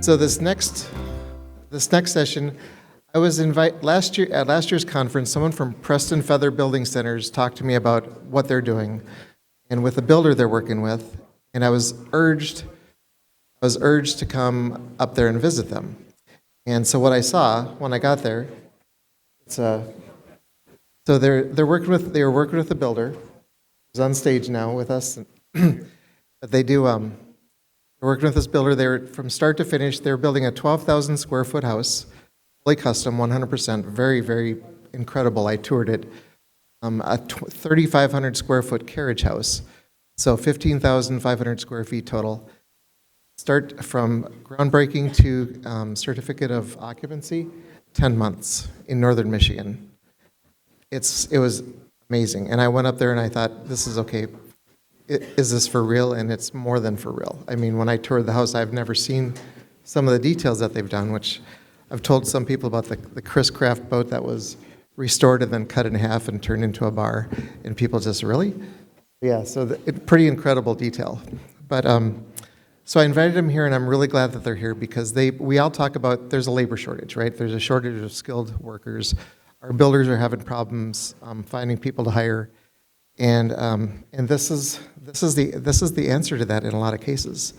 So this next session, I was invited last year at last year's conference. Someone from Preston Feather Building Centers talked to me about what they're doing, and with the builder they're working with. And I was urged to come up there and visit them. And so what I saw when I got there, so they were working with the builder, who's on stage now with us. But they're working with this builder. They're from start to finish. They're building a 12,000 square foot house, fully custom, 100%, very, very incredible. I toured it. A 3,500 square foot carriage house, so 15,500 square feet total. Start from groundbreaking to certificate of occupancy, 10 months in northern Michigan. It was amazing, and I went up there and I thought, this is okay. Is this for real? And it's more than for real. I mean, when I toured the house, I've never seen some of the details that they've done, which I've told some people about the Chris Craft boat that was restored and then cut in half and turned into a bar, and people just, really? Yeah, so pretty incredible detail. But so I invited them here, and I'm really glad that they're here because we all talk about there's a labor shortage, right? There's a shortage of skilled workers. Our builders are having problems finding people to hire. And this is the answer to that in a lot of cases.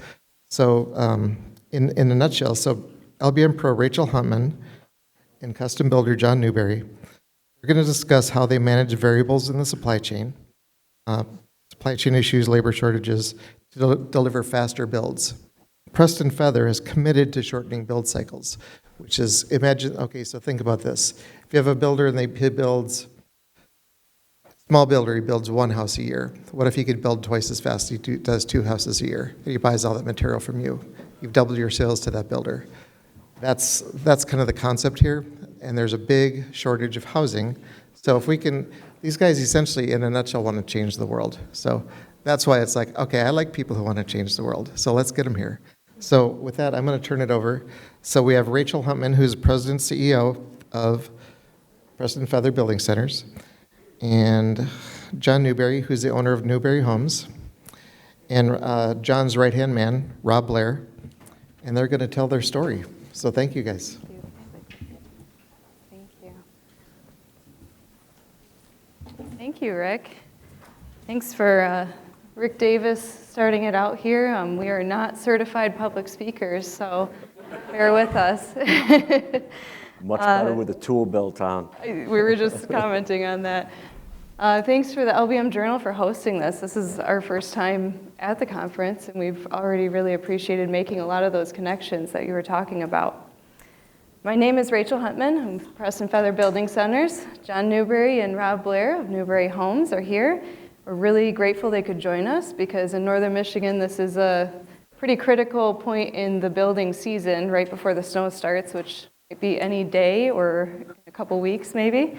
So in a nutshell, so LBM Pro Rachel Huntman and custom builder John Newbury, we're going to discuss how they manage variables in the supply chain issues, labor shortages, to deliver faster builds. Preston Feather is committed to shortening build cycles, which is, so think about this. If you have a builder and he builds small builder, he builds one house a year. What if he could build twice as fast? He does 2 houses a year. And he buys all that material from you. You've doubled your sales to that builder. That's kind of the concept here. And there's a big shortage of housing. So if we can, these guys essentially, in a nutshell, want to change the world. So that's why it's like, okay, I like people who want to change the world. So let's get them here. So with that, I'm going to turn it over. So we have Rachel Huntman, who's President CEO of Preston Feather Building Centers, and John Newbury, who's the owner of Newbury Homes, and John's right-hand man, Rob Blair, and they're going to tell their story. So thank you, guys. Thank you. Thank you, Rick. Thanks for Rick Davis starting it out here. We are not certified public speakers, so bear with us. Much better with a tool belt on. We were just commenting on that. Thanks for the LBM Journal for hosting this. This is our first time at the conference, and we've already really appreciated making a lot of those connections that you were talking about. My name is Rachel Huntman. I'm with Preston Feather Building Centers. John Newbury and Rob Blair of Newbury Homes are here. We're really grateful they could join us because in northern Michigan, this is a pretty critical point in the building season right before the snow starts, which might be any day or a couple weeks maybe.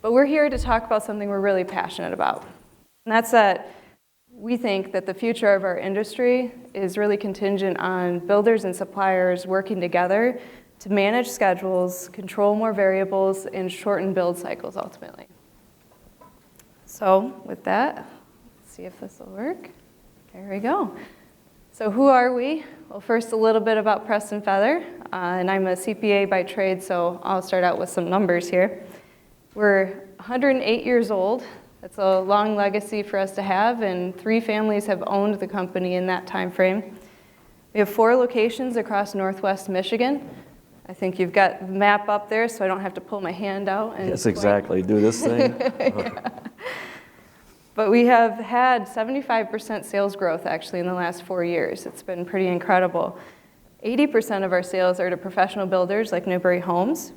But we're here to talk about something we're really passionate about. And that's that we think that the future of our industry is really contingent on builders and suppliers working together to manage schedules, control more variables, and shorten build cycles ultimately. So with that, let's see if this will work. There we go. So who are we? Well, first a little bit about Preston Feather. And I'm a CPA by trade, so I'll start out with some numbers here. We're 108 years old. That's a long legacy for us to have, and 3 families have owned the company in that time frame. We have 4 locations across northwest Michigan. I think you've got the map up there, so I don't have to pull my hand out. And yes, exactly. Do this thing. Yeah. But we have had 75% sales growth actually in the last 4 years. It's been pretty incredible. 80% of our sales are to professional builders like Newbury Homes,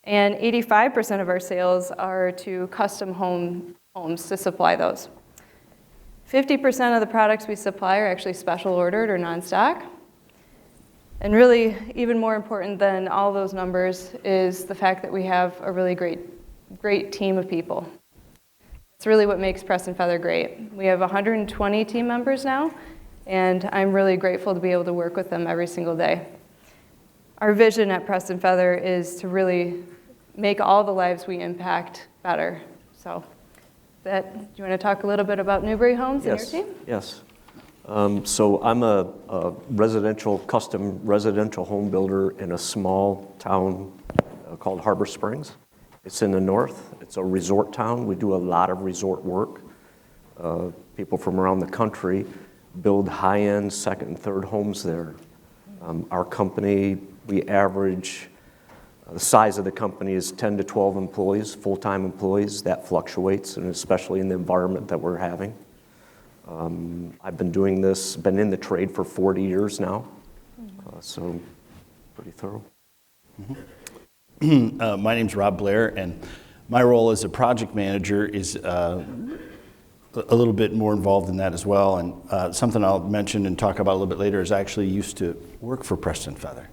and 85% of our sales are to custom homes to supply those. 50% of the products we supply are actually special ordered or non-stock. And really, even more important than all those numbers is the fact that we have a really great team of people. It's really what makes Preston Feather great. We have 120 team members now, and I'm really grateful to be able to work with them every single day. Our vision at Preston Feather is to really make all the lives we impact better. So, do you want to talk a little bit about Newbury Homes and your team? Yes. So I'm a custom residential home builder in a small town called Harbor Springs. It's in the north. It's a resort town. We do a lot of resort work. People from around the country build high-end second and third homes there. Our company, we average, the size of the company is 10 to 12 employees, full-time employees. That fluctuates, and especially in the environment that we're having. I've been doing this, been in the trade for 40 years now, so pretty thorough. My name's Rob Blair, and my role as a project manager is a little bit more involved in that as well. And something I'll mention and talk about a little bit later is I actually used to work for Preston Feather.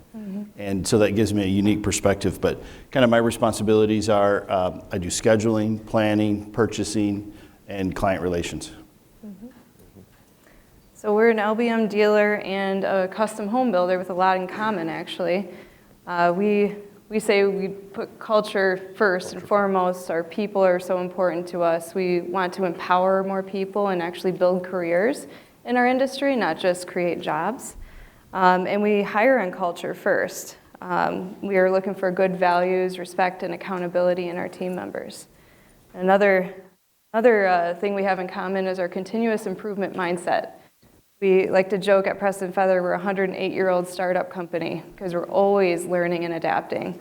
And so that gives me a unique perspective. But kind of my responsibilities are I do scheduling, planning, purchasing, and client relations. So we're an LBM dealer and a custom home builder with a lot in common, actually. We say we put culture first and foremost. Our people are so important to us. We want to empower more people and actually build careers in our industry, not just create jobs. And we hire on culture first. We are looking for good values, respect, and accountability in our team members. Another thing we have in common is our continuous improvement mindset. We like to joke at Preston Feather we're a 108-year-old startup company because we're always learning and adapting.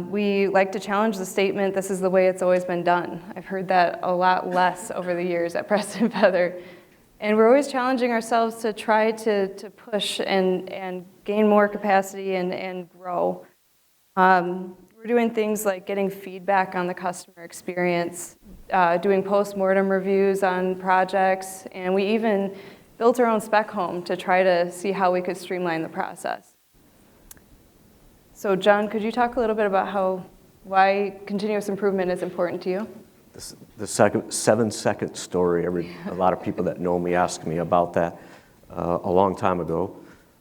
We like to challenge the statement, this is the way it's always been done. I've heard that a lot less over the years at Preston Feather. And we're always challenging ourselves to try to push and gain more capacity and grow. We're doing things like getting feedback on the customer experience, doing post-mortem reviews on projects, and we even built our own spec home to try to see how we could streamline the process. So John, could you talk a little bit about why continuous improvement is important to you? The 7-second story, a lot of people that know me ask me about that a long time ago.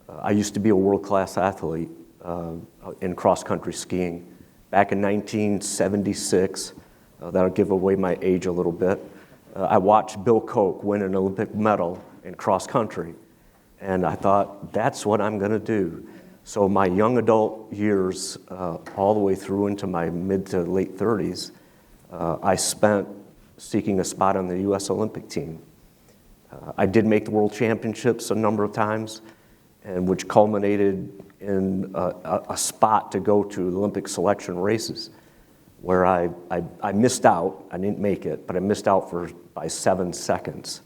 I used to be a world-class athlete in cross-country skiing. Back in 1976, that'll give away my age a little bit, I watched Bill Koch win an Olympic medal in cross-country, and I thought, that's what I'm gonna do. So my young adult years, all the way through into my mid to late 30s, I spent seeking a spot on the U.S. Olympic team. I did make the World Championships a number of times, and which culminated in a spot to go to the Olympic selection races, where I missed out. I didn't make it, but I missed out by 7 seconds,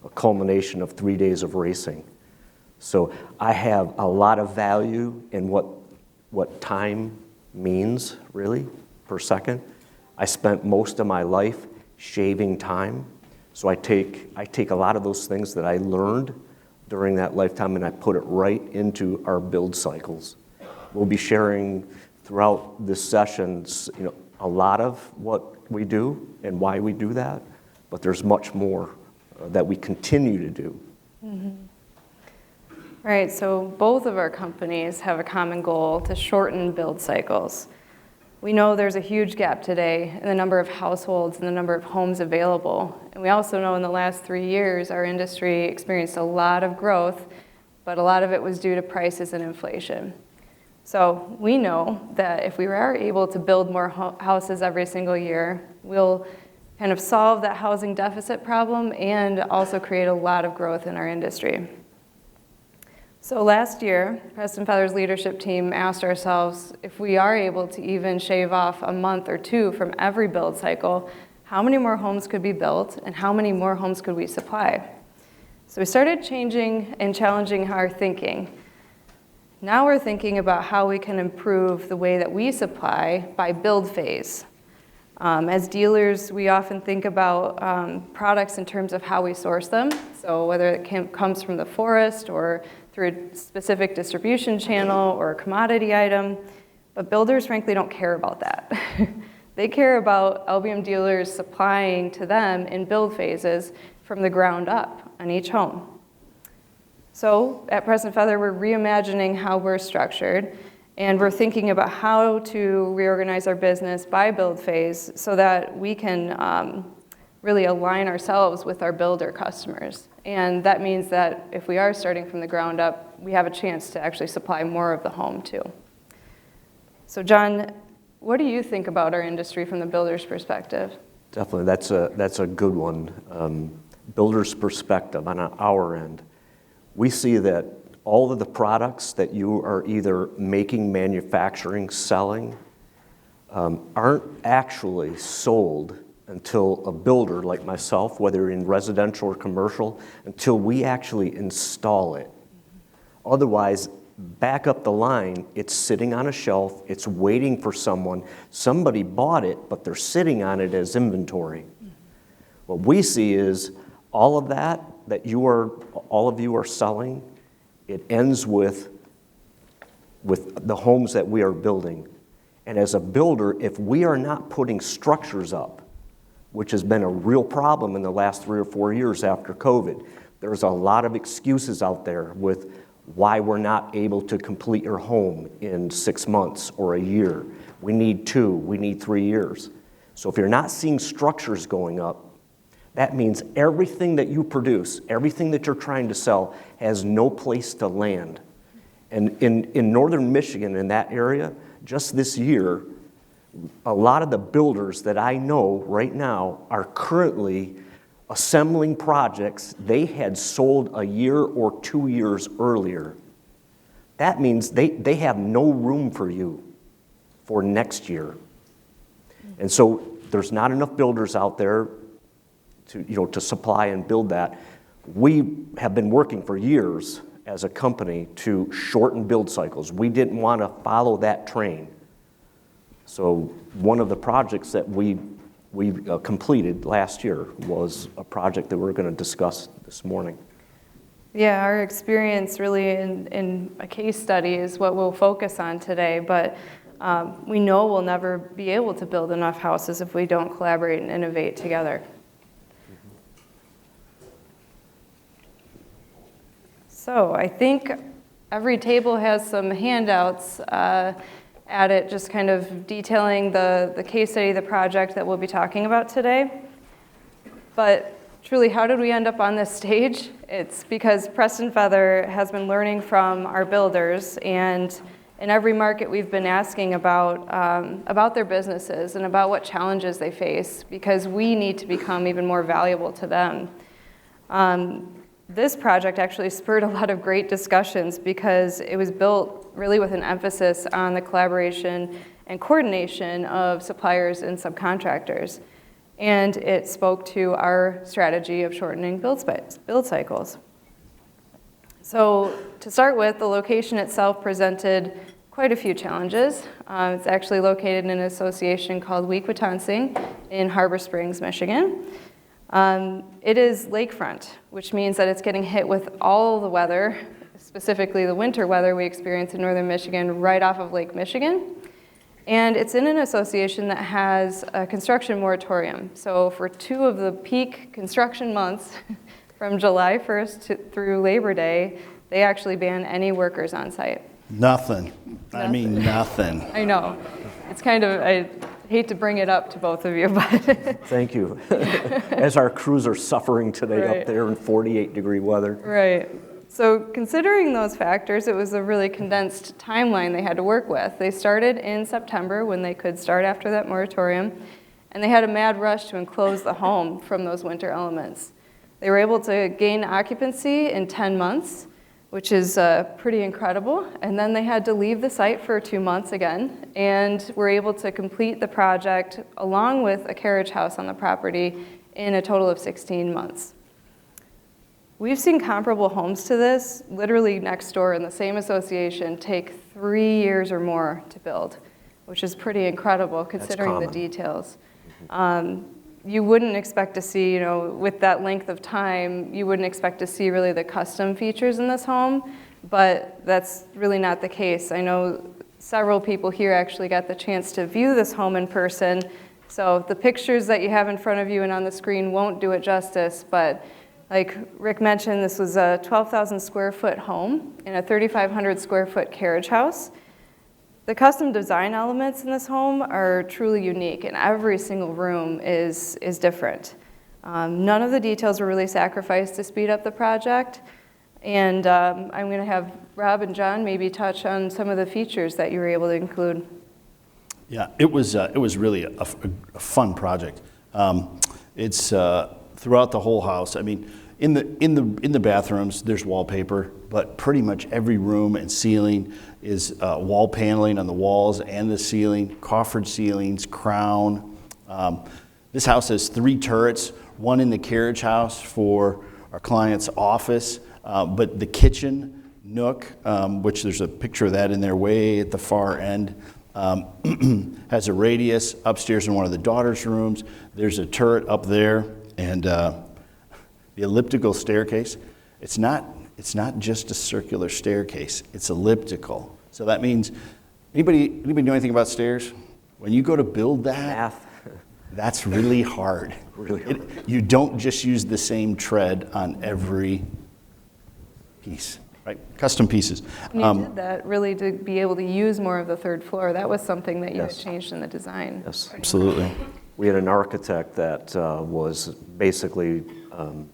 a culmination of 3 days of racing. So I have a lot of value in what time means, really, per second. I spent most of my life shaving time, so I take a lot of those things that I learned during that lifetime and I put it right into our build cycles. We'll be sharing throughout this session, a lot of what we do and why we do that, but there's much more that we continue to do. Mm-hmm. Right, so both of our companies have a common goal to shorten build cycles. We know there's a huge gap today in the number of households and the number of homes available. And we also know in the last 3 years, our industry experienced a lot of growth, but a lot of it was due to prices and inflation. So we know that if we are able to build more houses every single year, we'll kind of solve that housing deficit problem and also create a lot of growth in our industry. So last year, Preston Feather's leadership team asked ourselves if we are able to even shave off a month or two from every build cycle, how many more homes could be built and how many more homes could we supply? So we started changing and challenging our thinking. Now we're thinking about how we can improve the way that we supply by build phase. As dealers, we often think about products in terms of how we source them. So whether it comes from the forest or through a specific distribution channel or a commodity item, but builders frankly don't care about that. They care about LBM dealers supplying to them in build phases from the ground up on each home. So at Preston Feather, we're reimagining how we're structured, and we're thinking about how to reorganize our business by build phase so that we can really align ourselves with our builder customers And that means that if we are starting from the ground up, we have a chance to actually supply more of the home too. So John, what do you think about our industry from the builder's perspective? Definitely, that's a good one. Builder's perspective on our end. We see that all of the products that you are either making, manufacturing, selling, aren't actually sold until a builder like myself, whether in residential or commercial, until we actually install it. Otherwise, back up the line, it's sitting on a shelf, it's waiting for someone. Somebody bought it, but they're sitting on it as inventory. What we see is all of that all of you are selling, it ends with the homes that we are building. And as a builder, if we are not putting structures up, which has been a real problem in the last 3 or 4 years after COVID, there's a lot of excuses out there with why we're not able to complete your home in 6 months or a year. We need 2, we need 3 years. So if you're not seeing structures going up, that means everything that you produce, everything that you're trying to sell, has no place to land. And in northern Michigan, in that area, just this year, a lot of the builders that I know right now are currently assembling projects they had sold a year or 2 years earlier. That means they have no room for you for next year. And so there's not enough builders out there to supply and build that. We have been working for years as a company to shorten build cycles. We didn't want to follow that train. So one of the projects that we completed last year was a project that we're going to discuss this morning. Yeah, our experience really in a case study is what we'll focus on today, but we know we'll never be able to build enough houses if we don't collaborate and innovate together. So I think every table has some handouts at it, just kind of detailing the case study, the project that we'll be talking about today. But truly, how did we end up on this stage? It's because Preston Feather has been learning from our builders, and in every market we've been asking about their businesses and about what challenges they face, because we need to become even more valuable to them. This project actually spurred a lot of great discussions because it was built really with an emphasis on the collaboration and coordination of suppliers and subcontractors. And it spoke to our strategy of shortening build cycles. So to start with, the location itself presented quite a few challenges. It's actually located in an association called Weequatonson in Harbor Springs, Michigan. It is lakefront, which means that it's getting hit with all the weather, specifically the winter weather we experience in northern Michigan, right off of Lake Michigan. And it's in an association that has a construction moratorium. So for 2 of the peak construction months, from July 1st through Labor Day, they actually ban any workers on site. Nothing. I mean, nothing. I know. It's kind of, I hate to bring it up to both of you, but. Thank you. As our crews are suffering today Right. up there in 48-degree weather. Right. So considering those factors, it was a really condensed timeline they had to work with. They started in September when they could start after that moratorium, and they had a mad rush to enclose the home from those winter elements. They were able to gain occupancy in 10 months, which is pretty incredible. And then they had to leave the site for 2 months again, and were able to complete the project along with a carriage house on the property in a total of 16 months. We've seen comparable homes to this, literally next door in the same association, take 3 years or more to build, which is pretty incredible considering the details. You wouldn't expect to see, with that length of time, you wouldn't expect to see really the custom features in this home, but that's really not the case. I know several people here actually got the chance to view this home in person, so the pictures that you have in front of you and on the screen won't do it justice, but like Rick mentioned, this was a 12,000 square foot home in a 3,500 square foot carriage house. The custom design elements in this home are truly unique, and every single room is different. None of the details were really sacrificed to speed up the project. And I'm going to have Rob and John maybe touch on some of the features that you were able to include. Yeah, it was really a fun project. It's throughout the whole house. I mean, in the bathrooms, there's wallpaper, but pretty much every room and ceiling is wall paneling on the walls and the ceiling, coffered ceilings, crown. This house has 3 turrets, one in the carriage house for our client's office, but the kitchen nook, which there's a picture of that in there way at the far end, has a radius upstairs in one of the daughter's rooms. There's a turret up there, and the elliptical staircase. It's not just a circular staircase. It's elliptical. So that means anybody know anything about stairs? When you go to build that, Math. that's really hard. Really hard. You don't just use the same tread on every piece. Right, custom pieces. And you did that really to be able to use more of the 3rd floor. That was something that you had Yes. changed in the design. Yes. Absolutely. We had an architect that was basically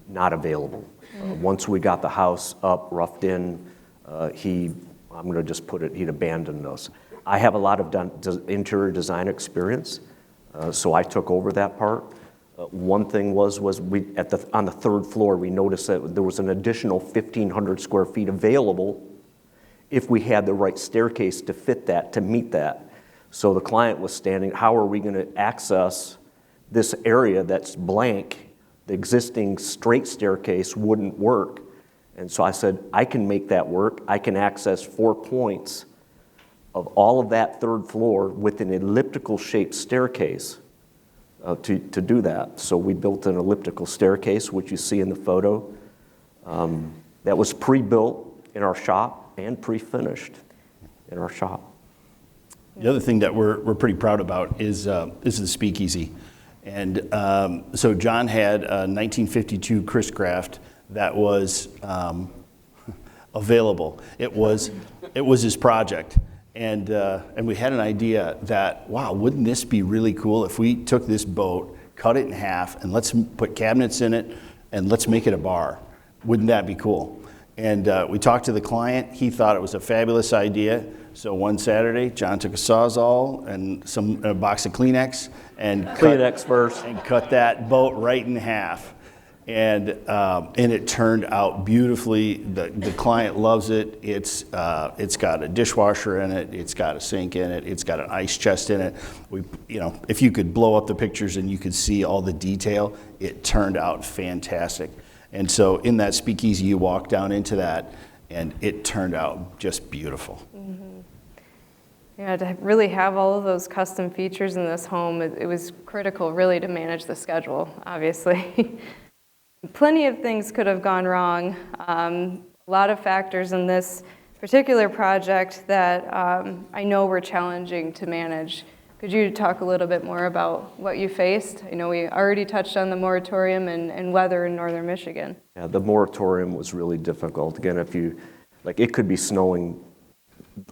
not available. Once we got the house up, roughed in, I'm going to just put it, he'd abandoned us. I have a lot of interior design experience, so I took over that part. One thing was we on the 3rd floor, we noticed that there was an additional 1,500 square feet available if we had the right staircase to fit that, to meet that. So the client was standing, how are we going to access this area that's blank? The existing straight staircase wouldn't work. And so I said, I can make that work. I can access 4 points of all of that 3rd floor with an elliptical shaped staircase to do that. So we built an elliptical staircase, which you see in the photo. That was pre-built in our shop and pre-finished in our shop. The other thing that we're pretty proud about is the speakeasy. And so John had a 1952 Chris Craft that was available. It was his project. And we had an idea that, wow, wouldn't this be really cool if we took this boat, cut it in half, and let's put cabinets in it, and let's make it a bar. Wouldn't that be cool? And we talked to the client. He thought it was a fabulous idea. So one Saturday, John took a Sawzall and a box of Kleenex and cut that boat right in half. And it turned out beautifully. The client loves it. It's got a dishwasher in it. It's got a sink in it. It's got an ice chest in it. If you could blow up the pictures and you could see all the detail, it turned out fantastic. And so in that speakeasy, you walk down into that, and it turned out just beautiful. Mm-hmm. Yeah, to really have all of those custom features in this home, it was critical really to manage the schedule, obviously. Plenty of things could have gone wrong. A lot of factors in this particular project that I know were challenging to manage. Could you talk a little bit more about what you faced? I know we already touched on the moratorium and weather in northern Michigan. Yeah, the moratorium was really difficult. Again, it could be snowing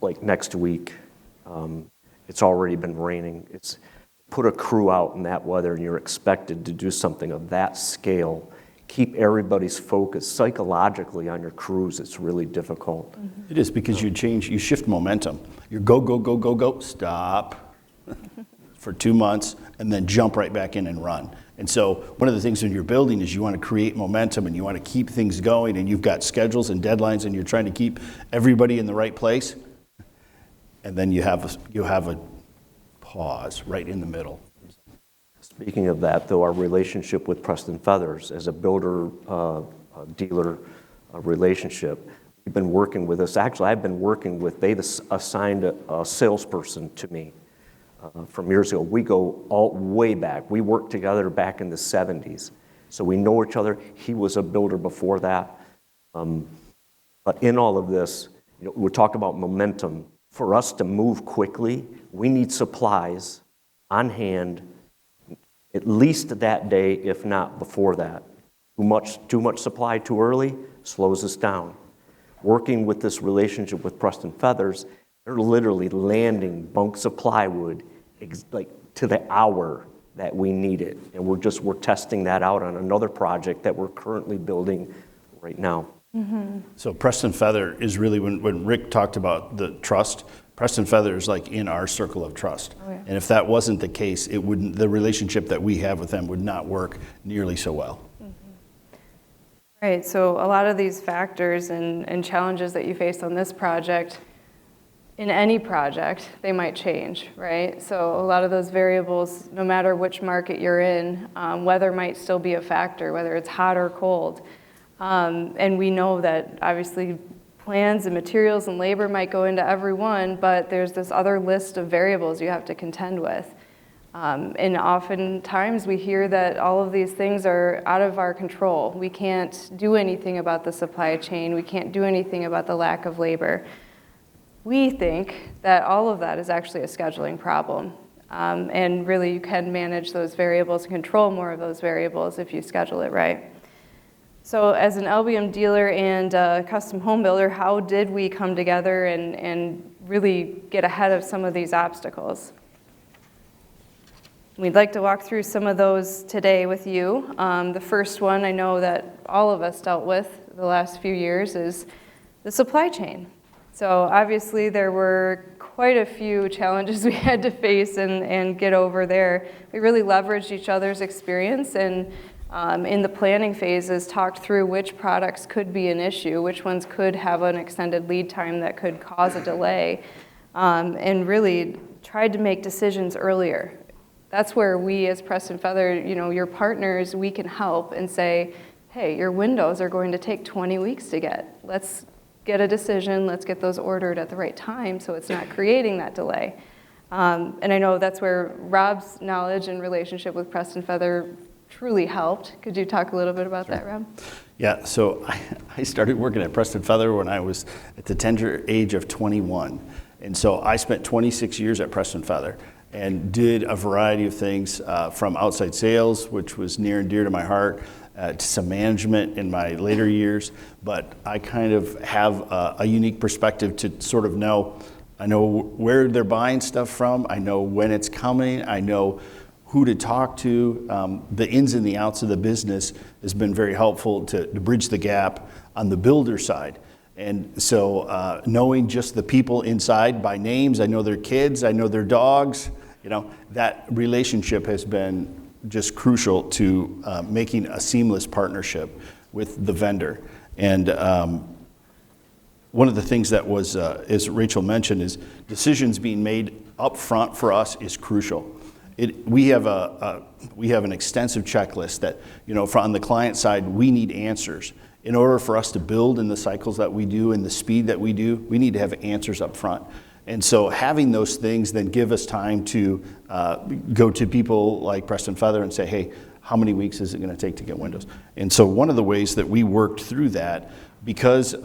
like next week. It's already been raining. Put a crew out in that weather and you're expected to do something of that scale. Keep everybody's focus psychologically on your crews. It's really difficult. Mm-hmm. It is, because you shift momentum. You go, go, go, go, go, stop for 2 months, and then jump right back in and run. And so one of the things when you're building is you want to create momentum and you want to keep things going, and you've got schedules and deadlines and you're trying to keep everybody in the right place. And then you have a pause right in the middle. Speaking of that, though, our relationship with Preston Feathers as a builder dealer relationship, we've been working with us. Actually, I've been working with, they've assigned a salesperson to me from years ago. We go all way back. We worked together back in the 70s. So we know each other. He was a builder before that. But in all of this, we talk about momentum. For us to move quickly, we need supplies on hand at least that day, if not before that. Too much supply too early slows us down. Working with this relationship with Preston Feathers, they're literally landing bunks of plywood like to the hour that we need it. And we're testing that out on another project that we're currently building right now. So Preston Feather is really, when Rick talked about the trust, Preston Feather is like in our circle of trust. Oh, yeah. And if that wasn't the case, the relationship that we have with them would not work nearly so well. Right, so a lot of these factors and challenges that you face on this project, in any project, they might change, right? So a lot of those variables, no matter which market you're in, weather might still be a factor, whether it's hot or cold. And we know that obviously plans and materials and labor might go into every one, but there's this other list of variables you have to contend with. And oftentimes we hear that all of these things are out of our control. We can't do anything about the supply chain. We can't do anything about the lack of labor. We think that all of that is actually a scheduling problem. And really you can manage those variables and control more of those variables if you schedule it right. So as an LBM dealer and a custom home builder, how did we come together and really get ahead of some of these obstacles? We'd like to walk through some of those today with you. The first one I know that all of us dealt with the last few years is the supply chain. So obviously there were quite a few challenges we had to face and get over there. We really leveraged each other's experience and in the planning phases talked through which products could be an issue, which ones could have an extended lead time that could cause a delay, and really tried to make decisions earlier. That's where we as Preston Feather, your partners, we can help and say, hey, your windows are going to take 20 weeks to get. Let's get a decision, let's get those ordered at the right time so it's not creating that delay. And I know that's where Rob's knowledge and relationship with Preston Feather truly helped. Could you talk a little bit about that, Rob? Yeah, so I started working at Preston Feather when I was at the tender age of 21. And so I spent 26 years at Preston Feather and did a variety of things from outside sales, which was near and dear to my heart, to some management in my later years. But I kind of have a unique perspective to sort of know, I know where they're buying stuff from, I know when it's coming, I know who to talk to. The ins and the outs of the business has been very helpful to bridge the gap on the builder side. And so knowing just the people inside by names, I know their kids, I know their dogs, that relationship has been just crucial to making a seamless partnership with the vendor. And one of the things that was, as Rachel mentioned, is decisions being made up front for us is crucial. We have an extensive checklist that, on the client side, we need answers. In order for us to build in the cycles that we do and the speed that we do, we need to have answers up front. And so having those things then give us time to go to people like Preston Feather and say, hey, how many weeks is it going to take to get windows? And so one of the ways that we worked through that, because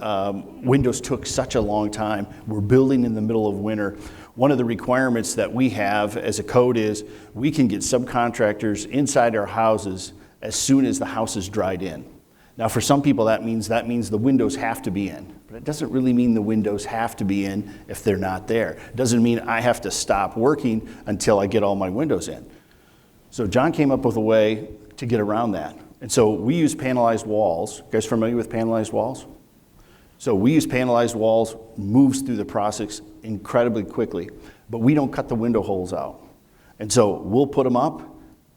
windows took such a long time, we're building in the middle of winter. One of the requirements that we have as a code is we can get subcontractors inside our houses as soon as the house is dried in. Now for some people that means the windows have to be in, but it doesn't really mean the windows have to be in if they're not there. It doesn't mean I have to stop working until I get all my windows in. So John came up with a way to get around that. And so we use panelized walls. You guys familiar with panelized walls? So we use panelized walls, moves through the process incredibly quickly, but we don't cut the window holes out. And so we'll put them up,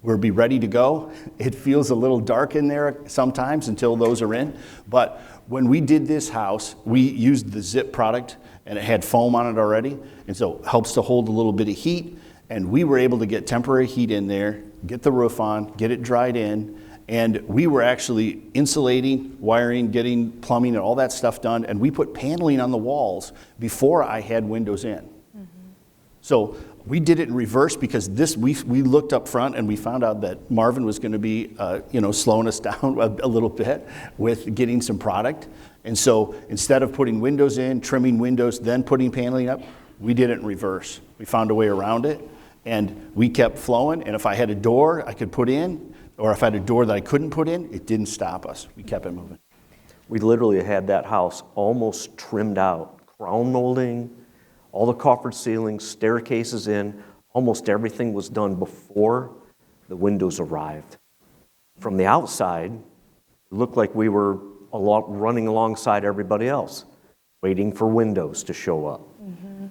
we'll be ready to go. It feels a little dark in there sometimes until those are in, but when we did this house, we used the zip product and it had foam on it already, and so it helps to hold a little bit of heat, and we were able to get temporary heat in there, get the roof on, get it dried in, and we were actually insulating, wiring, getting plumbing and all that stuff done, and we put paneling on the walls before I had windows in. Mm-hmm. So we did it in reverse because we looked up front and we found out that Marvin was going to be slowing us down a little bit with getting some product. And so instead of putting windows in, trimming windows, then putting paneling up, we did it in reverse. We found a way around it and we kept flowing, and if I had a door I could put in, or if I had a door that I couldn't put in, it didn't stop us. We kept it moving. We literally had that house almost trimmed out, crown molding, all the coffered ceilings, staircases in, almost everything was done before the windows arrived. From the outside, it looked like we were running alongside everybody else, waiting for windows to show up.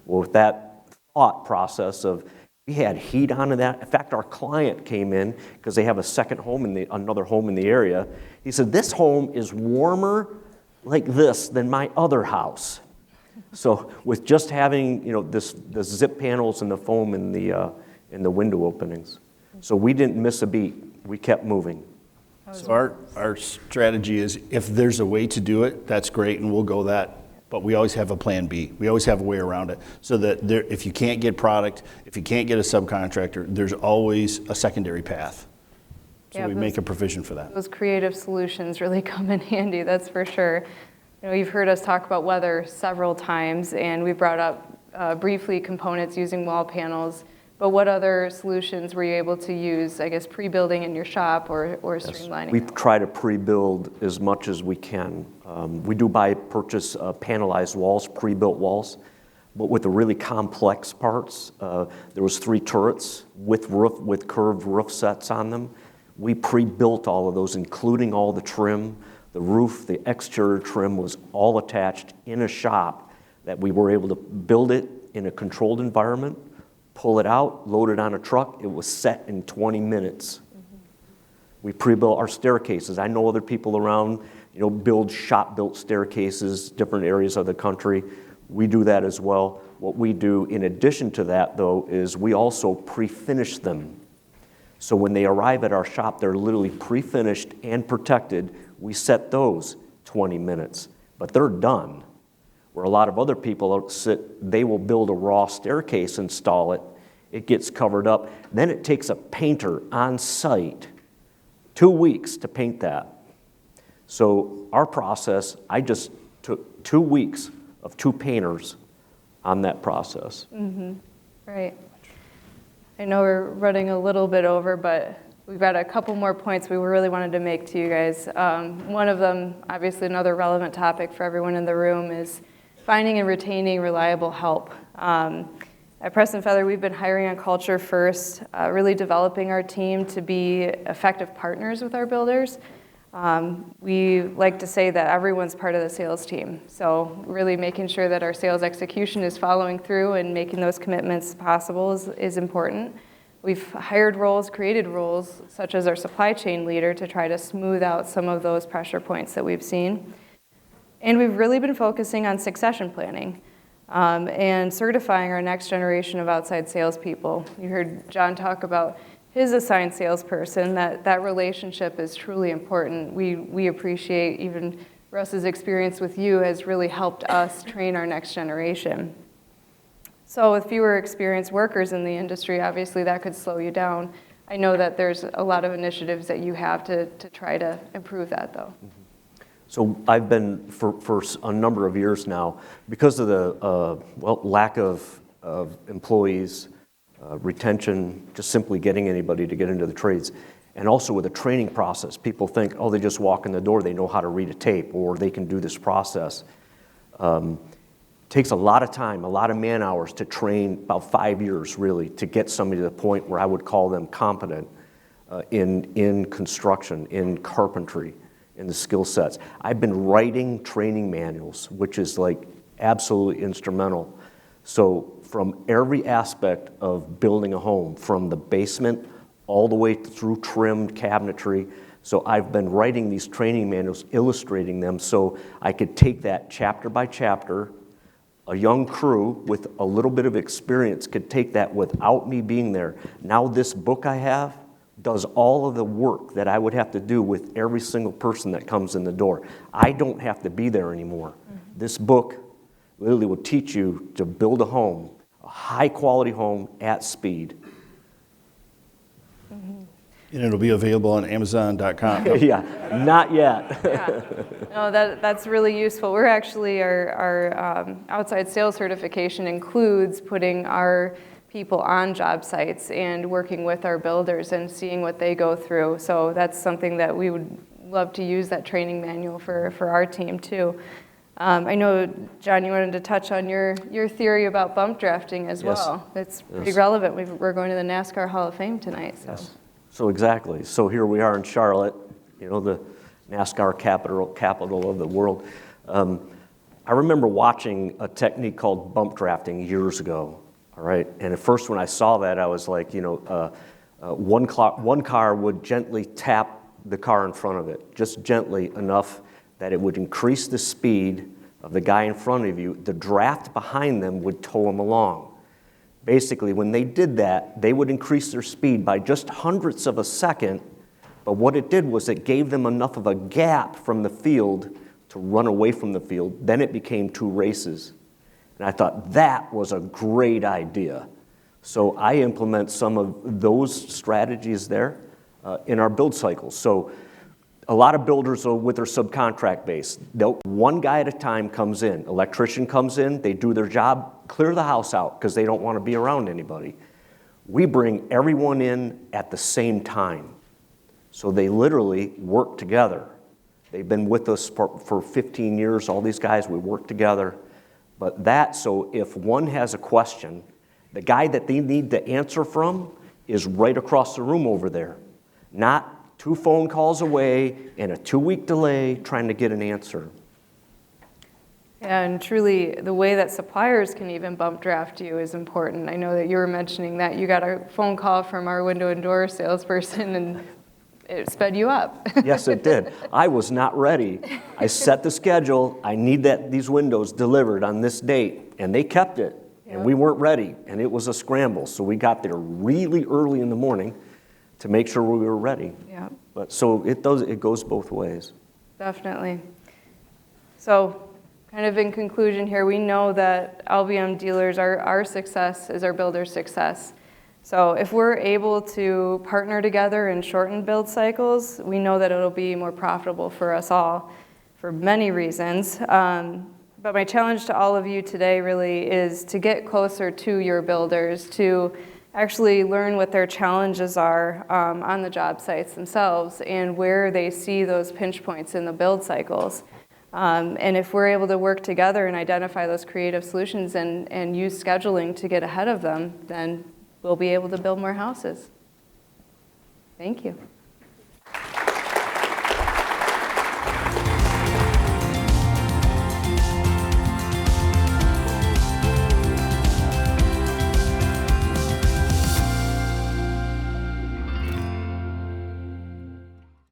Well, with that thought process of, we had heat onto that. In fact, our client came in because they have a second home another home in the area. He said, "This home is warmer like this than my other house." So with just having, the zip panels and the foam in the window openings. So we didn't miss a beat. We kept moving. So our strategy is, if there's a way to do it, that's great, and we'll go that. But we always have a plan B. We always have a way around it, so that if you can't get product, if you can't get a subcontractor, there's always a secondary path. So we make a provision for that. Those creative solutions really come in handy, that's for sure. You've heard us talk about weather several times, and we brought up briefly components using wall panels. But what other solutions were you able to use, I guess, pre-building in your shop or streamlining? We try to pre-build as much as we can. We do purchase panelized walls, pre-built walls, but with the really complex parts, there was 3 turrets with curved roof sets on them. We pre-built all of those, including all the trim. The roof, the exterior trim was all attached in a shop that we were able to build it in a controlled environment, pull it out, load it on a truck. It was set in 20 minutes. We pre-built our staircases. I know other people around, build shop-built staircases, different areas of the country. We do that as well. What we do in addition to that, though, is we also pre-finish them. So when they arrive at our shop, they're literally pre-finished and protected. We set those 20 minutes, but they're done. Where a lot of other people they will build a raw staircase, install it, it gets covered up. Then it takes a painter on site 2 weeks to paint that. So our process, I just took 2 weeks of 2 painters on that process. Right. I know we're running a little bit over, but we've got a couple more points we really wanted to make to you guys. One of them, obviously another relevant topic for everyone in the room, is finding and retaining reliable help. At Preston Feather, we've been hiring on culture first, really developing our team to be effective partners with our builders. We like to say that everyone's part of the sales team. So really making sure that our sales execution is following through and making those commitments possible is important. We've hired roles, created roles, such as our supply chain leader, to try to smooth out some of those pressure points that we've seen. And we've really been focusing on succession planning and certifying our next generation of outside salespeople. You heard John talk about his assigned salesperson. That relationship is truly important. We appreciate even Russ's experience with you has really helped us train our next generation. So with fewer experienced workers in the industry, obviously that could slow you down. I know that there's a lot of initiatives that you have to try to improve that, though. So I've been, for a number of years now, because of the lack of employees, retention, just simply getting anybody to get into the trades, and also with the training process. People think, they just walk in the door, they know how to read a tape, or they can do this process. Takes a lot of time, a lot of man hours to train, about 5 years really, to get somebody to the point where I would call them competent in construction, in carpentry, in the skill sets. I've been writing training manuals, which is like absolutely instrumental. So from every aspect of building a home, from the basement all the way through trimmed cabinetry. So I've been writing these training manuals, illustrating them, so I could take that chapter by chapter. A young crew with a little bit of experience could take that without me being there. Now this book I have does all of the work that I would have to do with every single person that comes in the door. I don't have to be there anymore. This book literally will teach you to build a home, a high-quality home at speed. And it'll be available on Amazon.com. Yeah, not yet. Yeah. No, that's really useful. We're actually, our outside sales certification includes putting our people on job sites and working with our builders and seeing what they go through. So that's something that we would love to use, that training manual for our team too. I know, John, you wanted to touch on your theory about bump drafting as well. It's pretty relevant. We're going to the NASCAR Hall of Fame tonight. So. Yes. So exactly. So here we are in Charlotte, the NASCAR capital of the world. I remember watching a technique called bump drafting years ago. All right, and at first when I saw that, I was like, one car would gently tap the car in front of it, just gently enough that it would increase the speed of the guy in front of you. The draft behind them would tow them along. Basically, when they did that, they would increase their speed by just hundredths of a second, but what it did was it gave them enough of a gap from the field to run away from the field. Then it became 2 races. And I thought that was a great idea. So I implement some of those strategies there in our build cycles. So a lot of builders are with their subcontract base. One guy at a time comes in. Electrician comes in, they do their job, clear the house out because they don't want to be around anybody. We bring everyone in at the same time. So they literally work together. They've been with us for 15 years, all these guys, we work together. But so if one has a question, the guy that they need to answer from is right across the room over there, not 2 phone calls away and a 2-week delay trying to get an answer. Yeah, and truly, the way that suppliers can even bump draft you is important. I know that you were mentioning that you got a phone call from our window and door salesperson and it sped you up. Yes, it did. I was not ready. I set the schedule. I need these windows delivered on this date, and they kept it. Yep. And we weren't ready, and it was a scramble. So we got there really early in the morning to make sure we were ready. Yeah. But so it goes both ways. Definitely. So, kind of in conclusion here, we know that LBM dealers, our success is our builder's success. So if we're able to partner together and shorten build cycles, we know that it'll be more profitable for us all for many reasons. But my challenge to all of you today really is to get closer to your builders, to actually learn what their challenges are on the job sites themselves and where they see those pinch points in the build cycles. And if we're able to work together and identify those creative solutions and use scheduling to get ahead of them, then we'll be able to build more houses. Thank you.